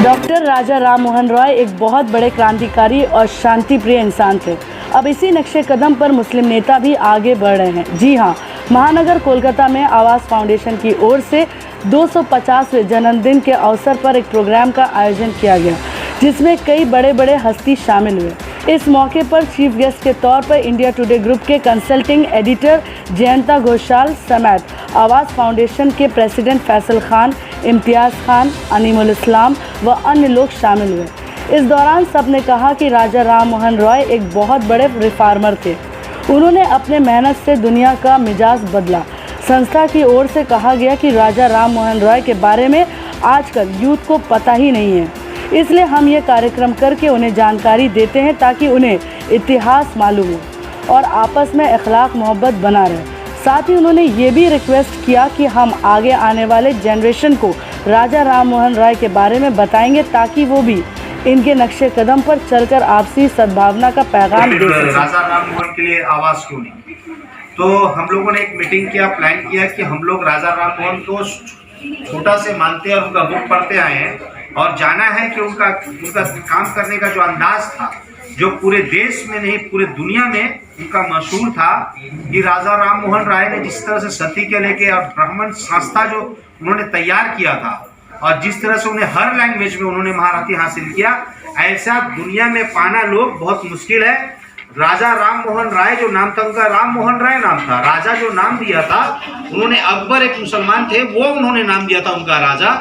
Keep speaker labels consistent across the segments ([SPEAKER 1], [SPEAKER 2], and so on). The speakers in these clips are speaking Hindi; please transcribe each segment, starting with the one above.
[SPEAKER 1] डॉक्टर राजा राम मोहन रॉय एक बहुत बड़े क्रांतिकारी और शांति प्रिय इंसान थे। अब इसी नक्शे कदम पर मुस्लिम नेता भी आगे बढ़ रहे हैं। जी हाँ, महानगर कोलकाता में आवास फाउंडेशन की ओर से 250वें जन्मदिन के अवसर पर एक प्रोग्राम का आयोजन किया गया, जिसमें कई बड़े बड़े हस्ती शामिल हुए। इस मौके पर चीफ गेस्ट के तौर पर इंडिया टुडे ग्रुप के कंसल्टिंग एडिटर जयंता घोषाल समेत आवास फाउंडेशन के प्रेसिडेंट फैसल खान, इम्तियाज़ खान, अनीमुल इस्लाम व अन्य लोग शामिल हुए। इस दौरान सबने कहा कि राजा राम मोहन रॉय एक बहुत बड़े रिफॉर्मर थे। उन्होंने अपने मेहनत से दुनिया का मिजाज बदला। संस्था की ओर से कहा गया कि राजा राम मोहन रॉय के बारे में आजकल यूथ को पता ही नहीं है, इसलिए हम ये कार्यक्रम करके उन्हें जानकारी देते हैं ताकि उन्हें इतिहास मालूम हो और आपस में अखलाक मोहब्बत बना रहे। साथ ही उन्होंने ये भी रिक्वेस्ट किया कि हम आगे आने वाले जनरेशन को राजा राम मोहन रॉय के बारे में बताएंगे ताकि वो भी इनके नक्शे कदम पर चलकर आपसी सद्भावना का पैगाम दे सकें।
[SPEAKER 2] राजा राम मोहन के लिए आवाज़ क्यों नहीं? तो हम लोगों ने एक मीटिंग किया, प्लान किया कि हम लोग राजा राम मोहन को छोटा से मानते हैं और उनका बुक पढ़ते आए हैं और जाना है कि उनका काम करने का जो अंदाज था, जो पूरे देश में नहीं पूरे दुनिया में उनका मशहूर था, कि राजा राम मोहन राय ने जिस तरह से सती के लेके और ब्राह्मण संस्था जो उन्होंने तैयार किया था और जिस तरह से उन्हें हर लैंग्वेज में उन्होंने महारथी हासिल किया, ऐसा दुनिया में पाना लोग बहुत मुश्किल है। राजा राम मोहन राय जो नाम था उनका राम मोहन राय नाम था। राजा जो नाम दिया था उन्होंने, अकबर एक मुसलमान थे, वो उन्होंने नाम दिया था उनका राजा।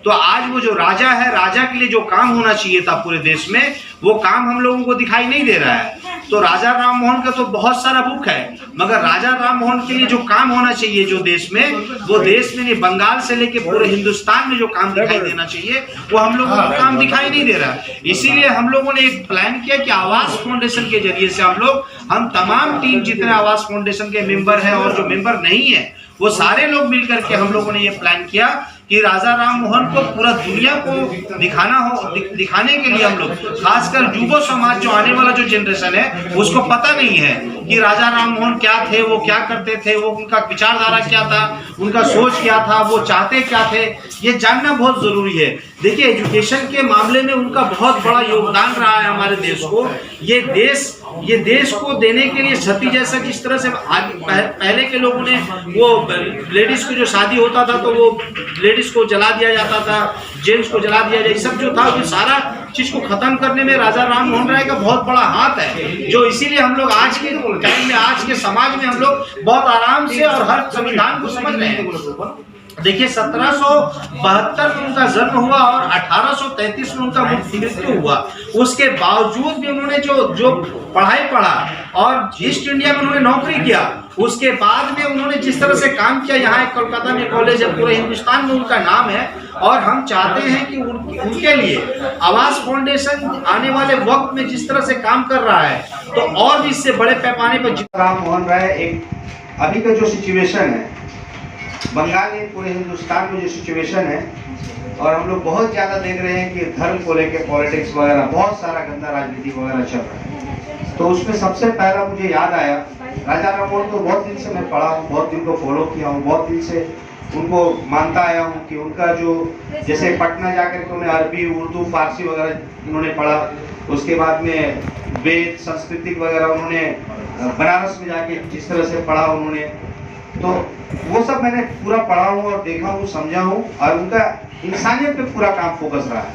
[SPEAKER 2] तो आज वो जो राजा है, राजा के लिए जो काम होना चाहिए था पूरे देश में, वो काम हम लोगों को दिखाई नहीं दे रहा है। तो राजा राम मोहन का तो बहुत सारा बुक है, मगर राजा राम मोहन के लिए जो काम होना चाहिए जो देश में, वो देश में नहीं, बंगाल से लेके पूरे हिंदुस्तान में जो काम दिखाई देना चाहिए वो हम लोगों को काम दिखाई नहीं दे रहा है। इसीलिए हम लोगों ने एक प्लान किया कि आवास फाउंडेशन के जरिए से हम तमाम टीम जितने आवास फाउंडेशन के मेंबर हैं और जो मेंबर नहीं है वो सारे लोग मिलकर के हम लोगों ने ये प्लान किया कि राजा राम मोहन को पूरा दुनिया को दिखाने के लिए हम लोग, खासकर युवा समाज जो आने वाला जो जनरेशन है उसको पता नहीं है कि राजा राम मोहन क्या थे, वो क्या करते थे, वो उनका विचारधारा क्या था, उनका सोच क्या था, वो चाहते क्या थे, ये जानना बहुत जरूरी है। देखिए, एजुकेशन के मामले में उनका बहुत बड़ा योगदान रहा है हमारे देश को। ये देश को देने के लिए सती जैसा जिस तरह से पहले के लोगों ने, वो लेडीज की जो शादी होता था तो वो लेडीज को जला दिया जाता था, जेंट्स को जला दिया जाए, सब जो था वो सारा चीज को खत्म करने में राजा राम मोहन राय का बहुत बड़ा हाथ है। जो इसीलिए हम लोग आज के टाइम में, आज के समाज में हम लोग बहुत आराम से और हर संविधान को समझ रहे हैं। देखिए, 1772 में उनका जन्म हुआ और 1833 में उनका मृत्यु हुआ। उसके बावजूद भी उन्होंने जो पढ़ाई पढ़ा और ईस्ट इंडिया में उन्होंने नौकरी किया, उसके बाद में उन्होंने जिस तरह से काम किया, यहाँ एक कोलकाता में कॉलेज है, पूरे हिंदुस्तान में उनका नाम है। और हम चाहते हैं कि उनके लिए आवास फाउंडेशन आने वाले वक्त में जिस तरह से काम कर रहा है तो और भी इससे बड़े पैमाने पर।
[SPEAKER 3] राम मोहन राय एक अभी का जो सिचुएशन है बंगाल में, पूरे हिंदुस्तान में जो सिचुएशन है, और हम लोग बहुत ज़्यादा देख रहे हैं कि धर्म को लेकर पॉलिटिक्स वगैरह बहुत सारा गंदा राजनीति वगैरह चल रहा है। तो उसमें सबसे पहला मुझे याद आया, राजा राम मोहन को बहुत दिन से मैं पढ़ा हूँ, बहुत दिन को फॉलो किया हूँ, बहुत दिन से उनको मानता आया हूँ कि उनका जो, जैसे पटना जाकर के उन्हें अरबी, उर्दू, फारसी वगैरह उन्होंने पढ़ा, उसके बाद में वेद, संस्कृति वगैरह उन्होंने बनारस में जाके जिस तरह से पढ़ा उन्होंने, तो वो सब मैंने पूरा पढ़ा हूँ और देखा हूँ, समझा हूँ। और उनका इंसानियत पे पूरा काम फोकस रहा है,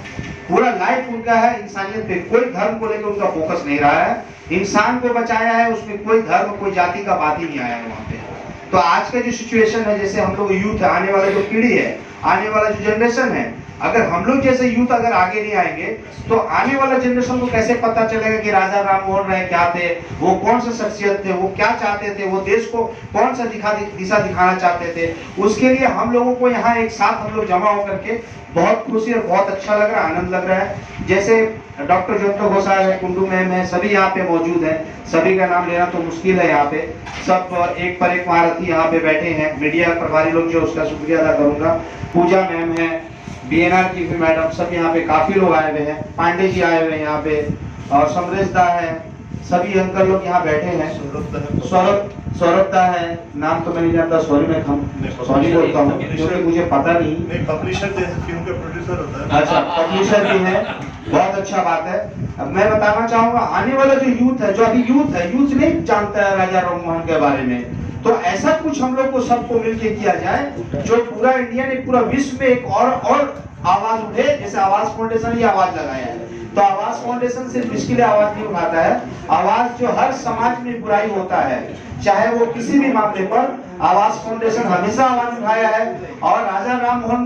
[SPEAKER 3] पूरा लाइफ उनका है इंसानियत पे, कोई धर्म को लेकर उनका फोकस नहीं रहा है, इंसान को बचाया है, उसमें कोई धर्म, कोई जाति का बात ही नहीं आया है वहाँ पे। तो आज का जो सिचुएशन है, जैसे हम लोग यूथ है, आने वाला जो पीढ़ी है, आने वाला जो जनरेशन है, अगर हम लोग जैसे यूथ अगर आगे नहीं आएंगे तो आने वाला जनरेशन को कैसे पता चलेगा कि राजा राम मोहन राय क्या थे, वो कौन से शख्सियत थे, वो क्या चाहते थे, वो देश को कौन सा दिशा दिखाना चाहते थे। उसके लिए हम लोगों को यहाँ एक साथ हम लोग जमा होकर के बहुत खुशी और बहुत अच्छा लग रहा है, आनंद लग रहा है। जैसे डॉक्टर जयंता घोषाल है, कुंडू मैम है, सभी यहाँ पे मौजूद है, सभी का नाम लेना तो मुश्किल है, यहाँ पे सब एक पर एक महारथी यहाँ पे बैठे हैं। मीडिया प्रभारी लोग जो, उसका शुक्रिया अदा करूंगा। पूजा मैम है, बीएनआर की भी मैडम, सब यहाँ पे काफी लोग आए हुए हैं, पांडे जी आए हुए हैं यहाँ पे, और समरेश दा है, सभी अंकल लोग यहाँ बैठे हैं। सौरभ दा है, नाम तो मैं नहीं जानता, सॉरी मैं सॉरी बोलता हूँ क्योंकि मुझे पता नहीं।
[SPEAKER 4] पब्लिशर फिल्म का प्रोड्यूसर होता है।
[SPEAKER 3] अच्छा, पब्लिशर भी है, बहुत अच्छा बात है। अब मैं बताना चाहूंगा, आने वाला जो यूथ है, जो अभी यूथ है, यूथ नहीं जानता है राजा राममोहन के बारे में, तो ऐसा कुछ हम लोग को सबको मिलके किया जाए जो पूरा इंडिया ने, पूरा विश्व में एक और आवाज उठे। जैसे आवाज फाउंडेशन ये आवाज लगाया है, तो आवाज फाउंडेशन सिर्फ इसके लिए आवाज नहीं उठाता है, आवाज जो हर समाज में बुराई होता है, चाहे वो किसी भी मामले पर, आवाज फाउंडेशन हमेशा आवाज उठाया है। और राजा राममोहन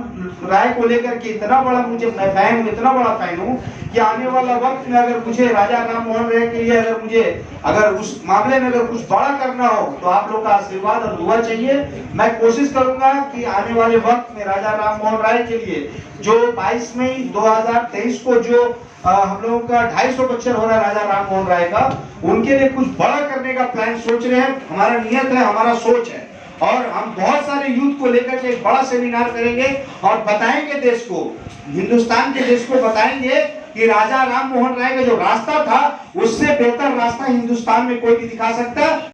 [SPEAKER 3] राय को लेकर के इतना बड़ा मैं फैन हूँ, इतना बड़ा फैन हूँ कि आने वाला वक्त में अगर मुझे राजा राममोहन राय के लिए अगर उस मामले में अगर कुछ बड़ा करना हो तो आप लोग का आशीर्वाद और दुआ चाहिए। मैं कोशिश करूंगा कि आने वाले वक्त में राजा राममोहन राय के लिए जो 22 मई 2023 को जो हम लोगों का 250 बच्चर हो रहा है राजा राममोहन राय का, उनके लिए कुछ बड़ा करने का प्लान सोच रहे हैं। हमारा नियत है, हमारा सोच है, और हम बहुत सारे यूथ को लेकर के एक बड़ा सेमिनार करेंगे और बताएंगे देश को, हिंदुस्तान के देश को बताएंगे कि राजा राममोहन राय का जो रास्ता था उससे बेहतर रास्ता हिंदुस्तान में कोई भी दिखा सकता है।